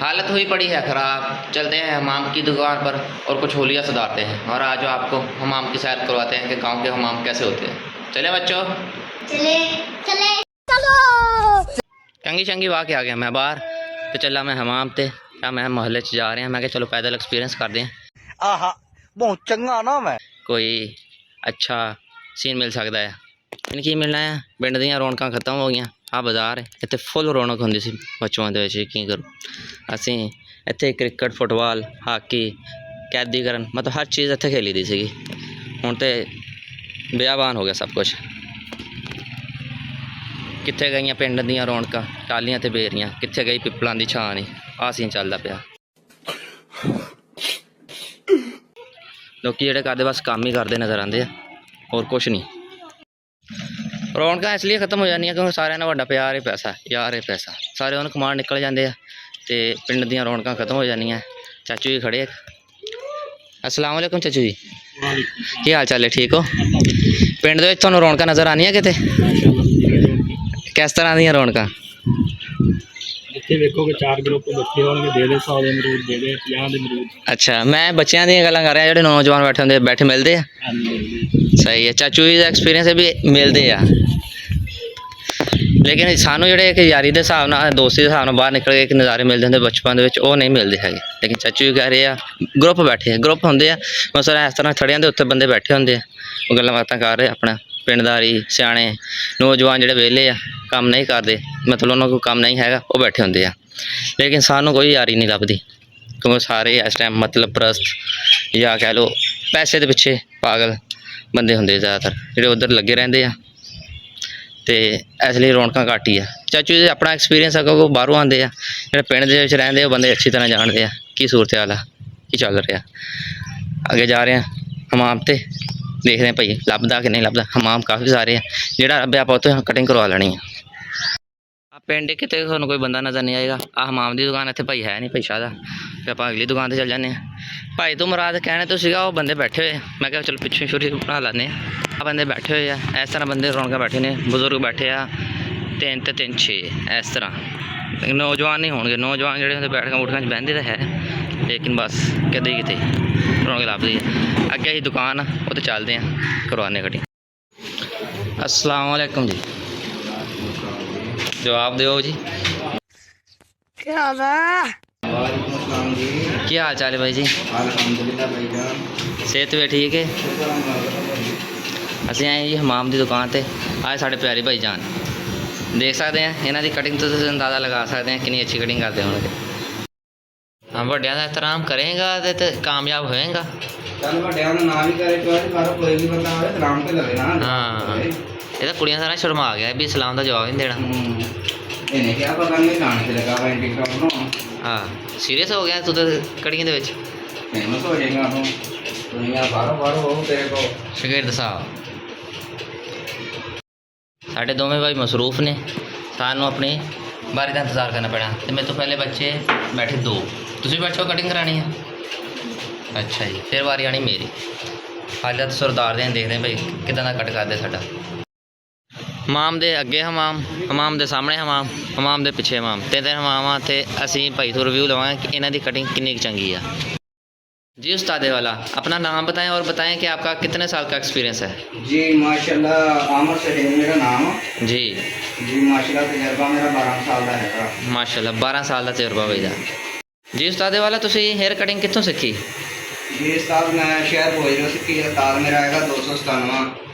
हालत हुई पड़ी है ख़राब। चलते हैं हमाम की दुकान पर और कुछ होलियाँ सुधारते हैं और आज आपको हमाम की सैर करवाते हैं कि गांव के हमाम कैसे होते हैं। चले बच्चों, चले चले चलो। चंगी चंगी वाह के आ गया मैं बाहर तो चला मैं हमाम ते क्या मैं मोहल्ले च जा रहे हैं। मैं क्या चलो पैदल एक्सपीरियंस कर दें, आहा बहुत चंगा ना मैं कोई अच्छा सीन मिल सकता है। इन्हें की मिलना है, पिंड ਦੀਆਂ ਰੌਣਕਾਂ ਖਤਮ ਹੋ ਗਈਆਂ। ਆ ਬਾਜ਼ਾਰ ਹੈ, ਇੱਥੇ ਫੁੱਲ ਰੌਣਕ ਹੁੰਦੀ ਸੀ ਬਚਪਨ ਦੇ ਵਿੱਚ। ਕੀ ਕਰੂ ਅਸੀਂ ਇੱਥੇ ਕ੍ਰਿਕਟ, ਫੁੱਟਬਾਲ, ਹਾਕੀ, ਕੈਦੀਕਰਨ ਮਤਲਬ ਹਰ ਚੀਜ਼ ਇੱਥੇ ਖੇਲੀ ਦੀ ਸੀਗੀ। ਹੁਣ ਤੇ ਬਿਆਬਾਨ ਹੋ ਗਿਆ ਸਭ ਕੁਝ। ਕਿੱਥੇ ਗਈਆਂ ਪਿੰਡ ਦੀਆਂ ਰੌਣਕਾਂ, ਟਾਲੀਆਂ ਤੇ ਬੇਰੀਆਂ, ਕਿੱਥੇ ਗਈ ਪਿੱਪਲਾਂ ਦੀ ਛਾਂ ਨਹੀਂ। ਆਹ ਸੀਨ ਚੱਲਦਾ ਪਿਆ। ਲੋਕੀ ਜਿਹੜੇ ਕਰਦੇ ਬਸ ਕੰਮ ਹੀ ਕਰਦੇ ਨਜ਼ਰ ਆਉਂਦੇ ਆ, ਹੋਰ ਕੁਛ ਨਹੀਂ। ਰੌਣਕਾਂ ਇਸ ਲਈ ਖਤਮ ਹੋ ਜਾਂਦੀਆਂ ਕਿਉਂਕਿ ਸਾਰਿਆਂ ਨਾਲ ਵੱਡਾ ਪਿਆਰ ਹੀ ਪੈਸਾ, ਯਾਰ ਇਹ ਪੈਸਾ। ਸਾਰੇ ਉਹਨੂੰ ਕਮਾਉਣ ਨਿਕਲ ਜਾਂਦੇ ਆ ਅਤੇ ਪਿੰਡ ਦੀਆਂ ਰੌਣਕਾਂ ਖਤਮ ਹੋ ਜਾਂਦੀਆਂ। ਚਾਚੂ ਜੀ ਖੜੇ। ਅਸਲਾਮ ਵਾਲੇਕੁਮ ਚਾਚੂ ਜੀ, ਕੀ ਹਾਲ ਚਾਲ ਹੈ? ਠੀਕ ਹੋ? ਪਿੰਡ ਦੇ ਵਿੱਚ ਤੁਹਾਨੂੰ ਰੌਣਕਾਂ ਨਜ਼ਰ ਆਉਂਦੀਆਂ ਕਿਤੇ? ਕਿਸ ਤਰ੍ਹਾਂ ਦੀਆਂ ਰੌਣਕਾਂ? ਇੱਥੇ ਵੇਖੋਗੇ 4 ਗਰੁੱਪ ਬੱਚੇ ਹੋਣਗੇ, ਦੇ 100 ਦੇ ਅਮਰੂਦ, ਦੇ 50 ਦੇ ਅਮਰੂਦ। ਅੱਛਾ, ਮੈਂ ਬੱਚਿਆਂ ਦੀਆਂ ਗੱਲਾਂ ਕਰ ਰਿਹਾ, ਜਿਹੜੇ ਨੌਜਵਾਨ ਬੈਠੇ ਹੁੰਦੇ ਬੈਠੇ ਮਿਲਦੇ ਆ। ਸਹੀ ਹੈ, ਚਾਚੂ ਜੀ ਦਾ ਐਕਸਪੀਰੀਅੰਸ ਹੈ ਵੀ ਮਿਲਦੇ ਆ। ਲੇਕਿਨ ਸਾਨੂੰ ਜਿਹੜੇ ਇੱਕ ਯਾਰੀ ਦੇ ਹਿਸਾਬ ਨਾਲ, ਦੋਸਤੀ ਦੇ ਹਿਸਾਬ ਨਾਲ ਬਾਹਰ ਨਿਕਲ ਕੇ ਇੱਕ ਨਜ਼ਾਰੇ ਮਿਲਦੇ ਹੁੰਦੇ ਬਚਪਨ ਦੇ ਵਿੱਚ, ਉਹ ਨਹੀਂ ਮਿਲਦੇ ਹੈਗੇ। ਲੇਕਿਨ ਚਾਚੂ ਜੀ ਕਹਿ ਰਹੇ ਆ ਗਰੁੱਪ ਬੈਠੇ ਆ, ਗਰੁੱਪ ਹੁੰਦੇ ਆ ਮਸਲਾ ਇਸ ਤਰ੍ਹਾਂ ਥੜਿਆਂ ਦੇ ਉੱਤੇ ਬੰਦੇ ਬੈਠੇ ਹੁੰਦੇ ਆ, ਉਹ ਗੱਲਾਂ ਬਾਤਾਂ ਕਰ ਰਹੇ ਆਪਣਾ। ਪਿੰਡਦਾਰੀ ਸਿਆਣੇ ਨੌਜਵਾਨ ਜਿਹੜੇ ਵਿਹਲੇ ਆ, ਕੰਮ ਨਹੀਂ ਕਰਦੇ, ਮਤਲਬ ਉਹਨਾਂ ਕੋਲ ਕੰਮ ਨਹੀਂ ਹੈਗਾ, ਉਹ ਬੈਠੇ ਹੁੰਦੇ ਆ। ਲੇਕਿਨ ਸਾਨੂੰ ਕੋਈ ਯਾਰੀ ਨਹੀਂ ਲੱਭਦੀ ਕਿਉਂਕਿ ਸਾਰੇ ਇਸ ਟਾਈਮ ਮਤਲਬ ਪ੍ਰਸਤ ਜਾਂ ਕਹਿ ਲਓ ਪੈਸੇ ਦੇ ਪਿੱਛੇ ਪਾਗਲ ਬੰਦੇ ਹੁੰਦੇ ਜ਼ਿਆਦਾਤਰ, ਜਿਹੜੇ ਉੱਧਰ ਲੱਗੇ ਰਹਿੰਦੇ ਆ। ਅਤੇ ਇਸ ਲਈ ਰੌਣਕਾਂ ਘੱਟ ਹੀ ਆ। ਚਾਚੂ ਜੀ ਆਪਣਾ ਐਕਸਪੀਰੀਅੰਸ ਆ ਕਿਉਂਕਿ ਉਹ ਬਾਹਰੋਂ ਆਉਂਦੇ ਆ। ਜਿਹੜੇ ਪਿੰਡ ਦੇ ਵਿੱਚ ਰਹਿੰਦੇ ਉਹ ਬੰਦੇ ਅੱਛੀ ਤਰ੍ਹਾਂ ਜਾਣਦੇ ਆ ਕੀ ਸੂਰਤ ਹਾਲ ਆ, ਕੀ ਚੱਲ ਰਿਹਾ। ਅੱਗੇ ਜਾ ਰਹੇ ਆ ਹਮਾਮ 'ਤੇ, ਦੇਖਦੇ ਹਾਂ ਭਾਈ ਲੱਭਦਾ ਕਿ ਨਹੀਂ ਲੱਭਦਾ। ਹਮਾਮ ਕਾਫੀ ਸਾਰੇ ਆ, ਜਿਹੜਾ ਲੱਭਿਆ ਆਪਾਂ ਉੱਥੇ ਕਟਿੰਗ ਕਰਵਾ ਲੈਣੀ ਆ। ਆ ਪਿੰਡ ਕਿਤੇ ਤੁਹਾਨੂੰ ਕੋਈ ਬੰਦਾ ਨਜ਼ਰ ਨਹੀਂ ਆਏਗਾ। ਆਹ ਹਮਾਮ ਦੀ ਦੁਕਾਨ ਇੱਥੇ ਭਾਈ ਹੈ ਨਹੀਂ, ਭਾਈ ਸ਼ਾਹ ਦਾ। ਫਿਰ ਆਪਾਂ ਅਗਲੀ ਦੁਕਾਨ 'ਤੇ ਚੱਲ ਜਾਂਦੇ ਹਾਂ। ਭਾਈ ਤੋਂ ਮੁਰਾਦ ਕਹਿਣੇ ਤੋਂ ਸੀਗਾ ਉਹ ਬੰਦੇ ਬੈਠੇ ਹੋਏ। ਮੈਂ ਕਿਹਾ ਚਲੋ ਪਿੱਛੋਂ ਸ਼ੁਰੂ ਬਣਾ ਲੈਂਦੇ ਹਾਂ। ਆਹ ਬੰਦੇ ਬੈਠੇ ਹੋਏ ਆ, ਇਸ ਤਰ੍ਹਾਂ ਬੰਦੇ ਰੌਣਕਾਂ ਬੈਠੇ ਨੇ। ਬਜ਼ੁਰਗ ਬੈਠੇ ਆ 3 ਤੇ 3 6 ਇਸ ਤਰ੍ਹਾਂ। ਨੌਜਵਾਨ ਨਹੀਂ ਹੋਣਗੇ, ਨੌਜਵਾਨ ਜਿਹੜੇ ਹੁੰਦੇ ਬੈਠਕਾਂ ਬੂਠਕਾਂ 'ਚ ਬਹਿੰਦੇ ਤਾਂ ਹੈ, ਲੇਕਿਨ ਬਸ ਕਿਤੇ ਕਿਤੇ ਰੌਣਕ ਲੱਭਦੀ ਹੈ। ਅੱਗੇ ਅਸੀਂ ਦੁਕਾਨ ਆ ਉਹ 'ਤੇ ਚੱਲਦੇ ਹਾਂ, ਕਰਵਾਉਂਦੇ ਕਟਿੰਗ। ਅਸਲਾਮ ਵਾਲੇਕੁਮ ਜੀ, ਜਵਾਬ ਦਿਓ ਜੀ। ਕੀ ਹਾਲ ਹੈ? ਕੀ ਹਾਲ ਚਾਲ ਹੈ ਬਾਈ ਜੀ? ਅਲਹਮਦੁਲਿਲਾ ਭਾਈਜਾਨ, ਸਿਹਤ ਵੀ ਠੀਕ ਹੈ? ਅਸੀਂ ਆਏ ਜੀ ਹਮਾਮ ਦੀ ਦੁਕਾਨ 'ਤੇ। ਆਏ ਸਾਡੇ ਪਿਆਰੇ ਭਾਈ ਜਾਨ, ਦੇਖ ਸਕਦੇ ਹਾਂ ਇਹਨਾਂ ਦੀ ਕਟਿੰਗ ਤੋਂ ਤੁਸੀਂ ਅੰਦਾਜ਼ਾ ਲਗਾ ਸਕਦੇ ਹਾਂ ਕਿੰਨੀ ਅੱਛੀ ਕਟਿੰਗ ਕਰਦੇ ਹੋਣਗੇ। ਹਾਂ, ਵੱਡਿਆਂ ਦਾ ਇਹਤਰਾਮ ਕਰੇਗਾ ਤੇ ਕਾਮਯਾਬ ਹੋਏਗਾ। ਚੱਲ ਵੱਡਿਆਂ ਦਾ ਨਾਮ ਹੀ ਕਰੇ ਕੋਈ ਵੀ ਬੰਦਾ ਆਵੇ ਸਲਾਮ ਤੇ ਲਵੇ ਨਾ। ਹਾਂ, ਇਹ ਤਾਂ ਕੁੜੀਆਂ ਸਾਰਾ ਸ਼ਰਮਾ ਗਿਆ ਵੀ ਸਲਾਮ ਦਾ ਜਵਾਬ ਨਹੀਂ ਦੇਣਾ। ਇਹਨੇ ਕਿਹਾ ਪਤਾ ਨਹੀਂ ਗਾਣੇ ਤੇ ਲਗਾ ਵਾ ਟਿਕਟੌਕ ਬਣਾਉਣ। ਹਾਂ, ਸੀਰੀਅਸ ਹੋ ਗਿਆ ਤੂੰ ਤਾਂ ਕਟਿੰਗ ਦੇ ਵਿੱਚ। ਫੇਮਸ ਹੋ ਜਾਏਗਾ ਤੂੰ, ਦੁਨੀਆ ਬਾਹਰੋਂ ਹੋ ਤੇਰੇ ਕੋਲ। ਸ਼ਗਿਰਦ ਸਾਹਿਬ ਸਾਡੇ ਦੋਵੇਂ ਭਾਈ ਮਸਰੂਫ ਨੇ, ਸਾਨੂੰ ਆਪਣੀ ਬਾਰੀ ਦਾ ਇੰਤਜ਼ਾਰ ਕਰਨਾ ਪੈਣਾ। ਅਤੇ ਮੇਰੇ ਤੋਂ ਪਹਿਲੇ ਬੱਚੇ ਬੈਠੇ 2, ਤੁਸੀਂ ਬੈਠੋ ਕਟਿੰਗ ਕਰਾਉਣੀ ਆ। ਅੱਛਾ ਜੀ, ਫਿਰ ਵਾਰੀ ਆਣੀ ਮੇਰੀ। ਹਾਲੇ ਤਾਂ ਸਰਦਾਰ ਦੇ ਦੇਖਦੇ ਭਾਈ ਕਿੱਦਾਂ ਦਾ ਕੱਟ ਕਰਦੇ ਸਾਡਾ। ਹਮਾਮ ਦੇ ਅੱਗੇ ਹਮਾਮ, ਹਮਾਮ ਦੇ ਸਾਹਮਣੇ ਹਮਾਮ, ਹਮਾਮ ਦੇ ਪਿੱਛੇ ਹਮਾਮ, 3 ਹਮਾਮਾਂ। ਅਤੇ ਅਸੀਂ ਭਾਈ ਤੋਂ ਰਿਵਿਊ ਲਵਾਂਗੇ ਕਿ ਇਹਨਾਂ ਦੀ ਕटिंग कितनी चंगी है। जी उस्ताद वाला, अपना नाम बताएं और बताएं कि आपका कितने साल का एक्सपीरियंस है? जी माशाल्लाह, आमर सहीम मेरा नाम जी। जी माशाल्लाह, तजर्बा मेरा 12 साल का है। माशाल्लाह 12 साल का तजर्बा भाई दा। जी उस्ताद वाला, तुसी हेयर कटिंग कितों सीखी? जी उस्ताद मैं शहर भोजरों सीखी। उस्ताद मेरा है 297।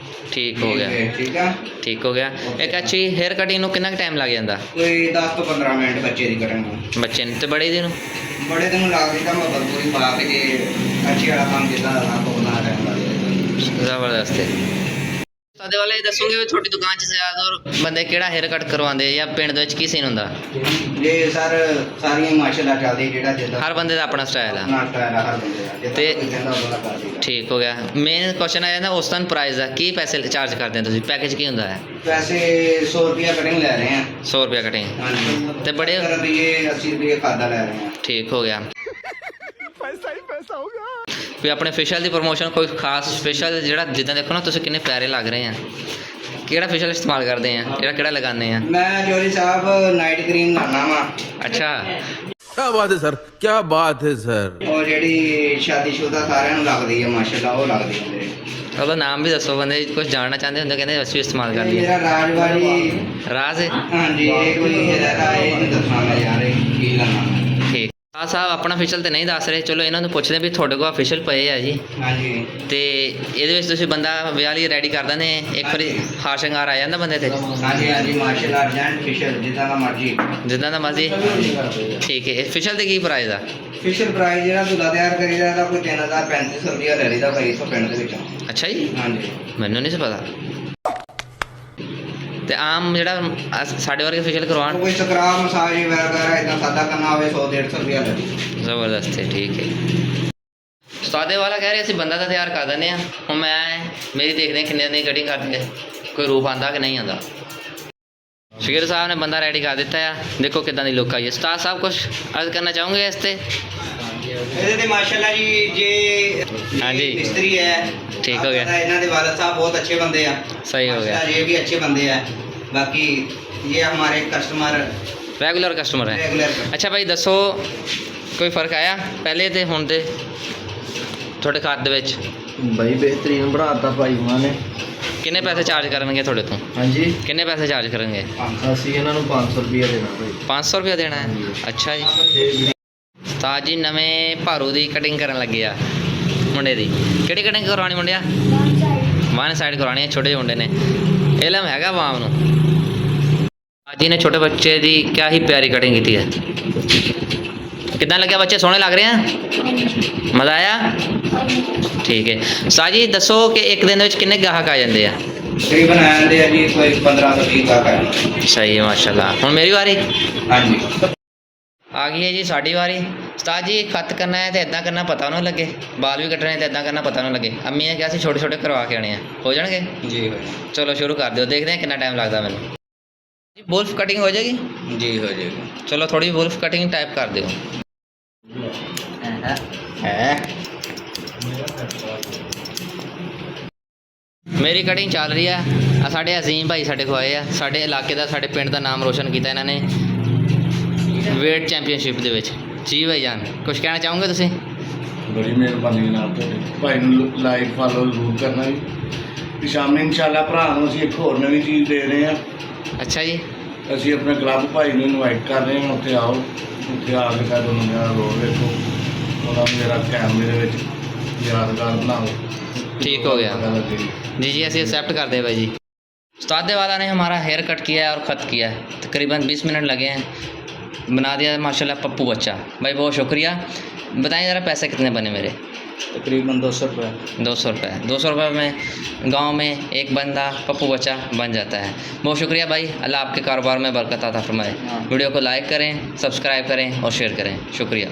ठीक हो गया, ठीक है, ठीक हो गया। एक अच्छी हेयर कटिंग ਨੂੰ ਕਿੰਨਾ ਟਾਈਮ ਲੱਗ ਜਾਂਦਾ? कोई 10 ਤੋਂ 15 ਮਿੰਟ ਬੱਚੇ ਦੀ ਕਟਿੰਗ ਨੂੰ। ਬੱਚੇ ਨੂੰ ਤੇ ਬੜੇ ਦੀ ਨੂੰ? ਬੜੇ ਦਿਨ ਲੱਗ ਜਾਂਦਾ ਮਤਲਬ ਪੂਰੀ ਪਾ ਕੇ ਜੇ ਅੱਛੀ ਵਾਲਾ ਕੰਮ ਜਿੱਦਾਂ ਦਾ ਨਾ ਕੋਨਾ ਰਹਿੰਦਾ। ਜ਼ਬਰਦਸਤ ਹੈ। ਉਸਤਾਦ ਵਾਲਾ ਇਹ ਦੱਸੋਗੇ ਵੀ ਤੁਹਾਡੀ ਦੁਕਾਨ 'ਚ ਜ਼ਿਆਦਾਤਰ ਬੰਦੇ ਕਿਹੜਾ ਹੈਅਰ ਕੱਟ ਕਰਵਾਉਂਦੇ ਜਾਂ ਪਿੰਡ ਦੇ ਵਿੱਚ ਕੀ ਸੀਨ ਹੁੰਦਾ? ਜੀ ਸਰ ਸਾਰੀਆਂ ਮਾਸ਼ਾਅੱਲਾ ਚੱਲਦੀ, ਜਿਹੜਾ ਜਿੱਦਾਂ ਹਰ ਬੰਦੇ ਦਾ ਆਪਣਾ ਸਟਾਈਲ ਆ। ਆਪਣਾ ਸਟਾਈਲ ਆ ਹਰ ਬੰਦੇ ਦਾ, ਜਿੱਦਾਂ ਤੇ ਕੋਈ ਕਹਿੰਦਾ ਉਹਦਾ ਕਰ ਦਈਦਾ। ਠੀਕ ਹੋ ਗਿਆ। ਮੇਨ ਕੁਐਸਚਨ ਆ ਜਾਂਦਾ ਉਸ ਦਿਨ ਪ੍ਰਾਈਸ ਦਾ, ਕੀ ਪੈਸੇ ਚਾਰਜ ਕਰਦੇ ਹੋ ਤੁਸੀਂ? ਪੈਕੇਜ ਕੀ ਹੁੰਦਾ ਹੈ? ਵੈਸੇ 100 ਰੁਪਿਆ ਕਟਿੰਗ ਲੈ ਰਹੇ ਹਾਂ। 100 ਰੁਪਇਆ ਕਟਿੰਗ। ਹਾਂਜੀ, ਤੇ ਬੜੇ 80 ਰੁਪਏ ਖਾਦਾ ਲੈ ਰਹੇ ਹਾਂ। ਠੀਕ ਹੋ ਗਿਆ। ਪੈਸਾ ਹੀ ਪੈਸਾ ਹੋ ਗਿਆ। ਵੀ ਆਪਣੇ ਫੇਸ਼ੀਅਲ ਦੀ ਪ੍ਰਮੋਸ਼ਨ ਕੋਈ ਖਾਸ ਫੇਸ਼ੀਅਲ ਜਿਹੜਾ ਜਿੱਦਾਂ ਦੇਖੋ ਨਾ ਤੁਸੀਂ ਕਿੰਨੇ ਪਿਆਰੇ ਲੱਗ ਰਹੇ ਆ, ਕਿਹੜਾ ਫੇਸ਼ੀਅਲ ਇਸਤੇਮਾਲ ਕਰਦੇ ਆ, ਕਿਹੜਾ ਲਗਾਉਂਦੇ ਆ? ਮੈਂ ਜੋਰੀ ਸਾਹਿਬ ਨਾਈਟ ਕਰੀਮ ਲਾਣਾ ਵਾ। ਅੱਛਾ, क्या बात है सर, क्या बात है सर। ਉਹ ਜਿਹੜੀ ਸ਼ਾਦੀशुदा ਸਾਰਿਆਂ ਨੂੰ ਲੱਗਦੀ ਹੈ ਮਾਸ਼ਾਅੱਲਾ, ਉਹ ਲੱਗਦੀ ਹੈ ਮੇਰੇ। ਉਹਦਾ ਨਾਮ ਵੀ ਦੱਸੋ, ਬੰਦੇ ਕੁਝ ਜਾਣਨਾ ਚਾਹੁੰਦੇ ਹੁੰਦੇ, ਕਹਿੰਦੇ ਅਸੀਂ ਵੀ ਇਸਤੇਮਾਲ ਕਰ ਇਹ ਲਈਏ। ਜਿਹੜਾ ਰਾਜਵਾੜੀ ਰਾਜ਼ ਹੈ। ਹਾਂਜੀ, ਇਹ ਕੋਈ ਹੈਗਾ, ਇਹ ਨਹੀਂ ਦੱਸਣਾ ਮੈਂ ਯਾਰ, ਇਹ ਕੀ ਲਾਣਾ। ਠੀਕ ਆ ਸਾਹਿਬ ਆਪਣਾ ਅਫੀਸ਼ੀਅਲ ਤੇ ਨਹੀਂ ਦੱਸ ਰਹੇ, ਚਲੋ ਇਹਨਾਂ ਨੂੰ ਪੁੱਛਦੇ ਵੀ ਤੁਹਾਡੇ ਕੋਲ ਅਫੀਸ਼ੀਅਲ ਪਏ ਆ ਜੀ, ਹਾਂਜੀ ਤੇ ਇਹਦੇ ਵਿੱਚ ਤੁਸੀਂ ਬੰਦਾ ਵਿਆਹ ਲਈ ਰੈਡੀ ਕਰ ਦਿੰਦੇ, ਇੱਕ ਵਾਰੀ ਹਾਰ ਸ਼ਿੰਗਾਰ ਆ ਜਾਂਦਾ ਬੰਦੇ ਤੇ, ਹਾਂਜੀ ਹਾਂਜੀ ਮਾਸ਼ਾਅੱਲਾ, ਅਰਜੈਂਟ ਫਿਸ਼ਰ ਜਿੱਦਾਂ ਦਾ ਮਰਜੀ। ਜਿੱਦਾਂ ਦਾ ਮਰਜ਼ੀ। ਠੀਕ ਹੈ। ਅਫੀਸ਼ੀਅਲ ਤੇ ਕੀ ਪ੍ਰਾਈਸ ਆ? ਫਿਸ਼ਰ ਪ੍ਰਾਈਸ ਜਿਹੜਾ ਦੁੱਲਾ ਤਿਆਰ ਕਰੀਦਾ ਇਹਦਾ ਕੋਈ 3035 ਰੁਪਇਆ ਲੈ ਲਈਦਾ ਭਾਈ ਇੱਥੋਂ ਪਿੰਡ ਦੇ ਵਿੱਚੋਂ। ਅੱਛਾ ਜੀ, ਹਾਂਜੀ ਮੈਨੂੰ ਨਹੀਂ ਸੀ ਪਤਾ। ਤੇ ਆਮ ਜਿਹੜਾ ਸਾਡੇ ਵਰਗੇ ਫੇਸ਼ੀਅਲ ਕਰਵਾਉਣ, ਕੋਈ ਸਕਰਾਬ ਮਸਾਜ ਵਗੈਰਾ ਇਦਾਂ ਸਾਦਾ ਕਰਨਾ ਹੋਵੇ 100-150 ਰੁਪਇਆ ਲੈ ਲਈ। ਜ਼ਬਰਦਸਤ ਹੈ। ਠੀਕ ਹੈ। ਉਸਤਾਦੇ ਵਾਲਾ ਕਹਿ ਰਹੇ ਅਸੀਂ ਬੰਦਾ ਤਾਂ ਤਿਆਰ ਕਰ ਦਿੰਦੇ ਹਾਂ, ਹੁਣ ਮੇਰੀ ਦੇਖਦੇ ਕਿੰਨੇ ਦੀ ਕਟਿੰਗ ਕਰਦੇ ਆ, ਕੋਈ ਰੂਪ ਆਉਂਦਾ ਕਿ ਨਹੀਂ ਆਉਂਦਾ। ਸ਼ਗੀਰ ਸਾਹਿਬ ਨੇ ਬੰਦਾ ਰੈਡੀ ਕਰ ਦਿੱਤਾ ਆ, ਦੇਖੋ ਕਿੱਦਾਂ ਦੀ ਲੁੱਕ ਆਈ ਹੈ। ਉਸਤਾਦ ਸਾਹਿਬ ਕੁਝ ਅਰਜ਼ ਕਰਨਾ ਚਾਹੋਗੇ ਇਸ ਤੇ? ਇਹਦੇ ਤੇ ਮਾਸ਼ਾਅੱਲਾ ਜੀ ਜੇ ਹਾਂਜੀ। ਮਿਸਤਰੀ ਹੈ, ਠੀਕ ਹੋ ਗਿਆ। ਪਤਾ ਇਹਨਾਂ ਦੇ वालिद साहब बहुत अच्छे बंदे हैं। सही हो गया। माशाल्लाह, ये भी अच्छे बंदे हैं। बाकी ये हमारे कस्टमर ਰੈਗੂਲਰ ਕਸਟਮਰ ਹੈ। रेगुलर ਅੱਛਾ ਭਾਈ ਦੱਸੋ, ਕੋਈ ਫਰਕ ਆਇਆ ਪਹਿਲੇ ਤੇ ਹੁਣ ਦੇ ਤੁਹਾਡੇ ਖਾਤੇ ਦੇ ਵਿੱਚ? भाई बेहतरीन बनाता भाई उन्होंने। ਕਿੰਨੇ ਪੈਸੇ ਚਾਰਜ ਕਰਨਗੇ ਤੁਹਾਡੇ ਤੋਂ? हाँ जी, ਕਿੰਨੇ ਪੈਸੇ ਚਾਰਜ ਕਰਨਗੇ? ਅਸੀਂ ਇਹਨਾਂ ਨੂੰ 500 ਰੁਪਏ ਦੇਣਾ ਭਾਈ। 500 ਰੁਪਏ ਦੇਣਾ ਹੈ? ਅੱਛਾ ਜੀ। ਉਸਤਾਦ ਜੀ ਨਵੇਂ ਭਾਰੂ ਦੀ ਕਟਿੰਗ ਕਰਨ ਲੱਗੇ ਆ ਮੁੰਡੇ ਦੀ। ਕਿਹੜੀ ਕਟਿੰਗ ਕਰਵਾਉਣੀ ਮੁੰਡਿਆ? ਵਨ ਸਾਈਡ ਕਰਵਾਉਣੀ ਹੈ, ਛੋਟੇ ਜਿਹੇ ਮੁੰਡੇ ਨੇ, ਇਲਮ ਹੈਗਾ ਆਵਾਮ ਨੂੰ। ਅੱਜ ਇਹਨੇ ਛੋਟੇ ਬੱਚੇ ਦੀ ਕਿਆ ਹੀ ਪਿਆਰੀ ਕਟਿੰਗ ਕੀਤੀ ਹੈ। ਕਿੱਦਾਂ ਲੱਗਿਆ ਬੱਚੇ? ਸੋਹਣੇ ਲੱਗ ਰਹੇ ਆ? ਮਜ਼ਾ ਆਇਆ? ਠੀਕ ਹੈ। ਉਸਤਾਦ ਜੀ ਦੱਸੋ ਕਿ ਇੱਕ ਦਿਨ ਦੇ ਵਿੱਚ ਕਿੰਨੇ ਗਾਹਕ ਆ ਜਾਂਦੇ ਆ? तकरीबन आ जाते हैं जी कोई 15 ਤੋਂ 20 तक है। ਸਹੀ ਹੈ ਮਾਸ਼ਾਅੱਲਾ। ਹੁਣ ਮੇਰੀ ਵਾਰੀ हाँ जी ਆ ਗਈ ਹੈ ਜੀ, ਸਾਡੀ ਵਾਰੀ। ਉਸਤਾਦ ਜੀ ਖੱਤ ਕਰਨਾ ਹੈ ਤੇ ਇਦਾਂ ਕਰਨਾ ਪਤਾ ਨਾ ਲੱਗੇ, ਬਾਲ ਵੀ ਕੱਟਣੇ ਤੇ ਇਦਾਂ ਕਰਨਾ ਪਤਾ ਨਾ ਲੱਗੇ। ਅੰਮੀ ਨੇ ਕਿਹਾ ਸੀ ਛੋਟੇ ਛੋਟੇ ਕਰਵਾ ਕੇ ਆਣੇ ਆ, ਹੋ ਜਾਣਗੇ? जी हो ਚਲੋ ਸ਼ੁਰੂ ਕਰ ਦਿਓ, ਦੇਖਦੇ ਹਾਂ ਕਿੰਨਾ ਟਾਈਮ ਲੱਗਦਾ ਮੈਨੂੰ। ਜੀ ਵੁਲਫ ਕਟਿੰਗ ਹੋ ਜਾਏਗੀ? जी हो जाएगा। ਚਲੋ ਥੋੜੀ ਵੁਲਫ ਕਟਿੰਗ ਟਾਈਪ ਕਰ ਦਿਓ। है ਮੇਰੀ ਕਟਿੰਗ ਚੱਲ ਰਹੀ ਆ। ਆ ਸਾਡੇ ਅਜ਼ੀਮ ਭਾਈ ਸਾਡੇ ਕੋਲ ਆਏ ਆ, ਸਾਡੇ ਇਲਾਕੇ ਦਾ, ਸਾਡੇ ਪਿੰਡ ਦਾ ਨਾਮ ਰੋਸ਼ਨ ਕੀਤਾ ਇਹਨਾਂ ਨੇ ਵੇਟ ਚੈਂਪੀਅਨਸ਼ਿਪ ਦੇ ਵਿੱਚ। ਜੀ ਭਾਈ ਜਾਨ, ਕੁਝ ਕਹਿਣਾ ਚਾਹੋਗੇ ਤੁਸੀਂ? ਬੜੀ ਮਿਹਰਬਾਨੀ ਜਨਾਬ ਤੁਹਾਡੀ। ਭਾਈ ਨੂੰ ਲਾਈਕ ਫਾਲੋ ਜ਼ਰੂਰ ਕਰਨਾ ਜੀ। ਤੇ ਸ਼ਾਮੀ ਇਨਸ਼ਾਅੱਲਾ ਭਰਾ ਨੂੰ ਅਸੀਂ ਇੱਕ ਹੋਰ ਨਵੀਂ ਚੀਜ਼ ਦੇ ਰਹੇ ਹਾਂ। ਅੱਛਾ ਜੀ। ਅਸੀਂ ਆਪਣੇ ਕਲੱਬ ਭਾਈ ਨੂੰ ਇਨਵਾਈਟ ਕਰ ਰਹੇ ਹਾਂ, ਉੱਥੇ ਆਓ, ਉੱਥੇ ਆ ਕੇ ਸਾਡਾ ਮੇਰਾ ਰੋਲ ਵੇਖੋ, ਉਹਨਾਂ ਨੂੰ ਮੇਰਾ ਕੈਮਰੇ ਦੇ ਵਿੱਚ ਯਾਦਗਾਰ ਬਣਾਓ। ठीक हो गया। पता लगे। जी जी ऐसे एक्सेप्ट कर दे भाई जी। उस्ताद वाला ने हमारा हेयर कट किया है और ख़त किया है, तकरीबन 20 मिनट लगे हैं, बना दिया माशाल्लाह पप्पू बच्चा। भाई बहुत शुक्रिया। बताएं ज़रा पैसे कितने बने मेरे? तकरीबन 200 रुपये। 200 रुपये। 200 रुपये में गांव में एक बंदा पप्पू बच्चा बन जाता है। बहुत शुक्रिया भाई, अल्लाह आपके कारोबार में बरकत अता फरमाए। वीडियो को लाइक करें, सब्सक्राइब करें और शेयर करें। शुक्रिया।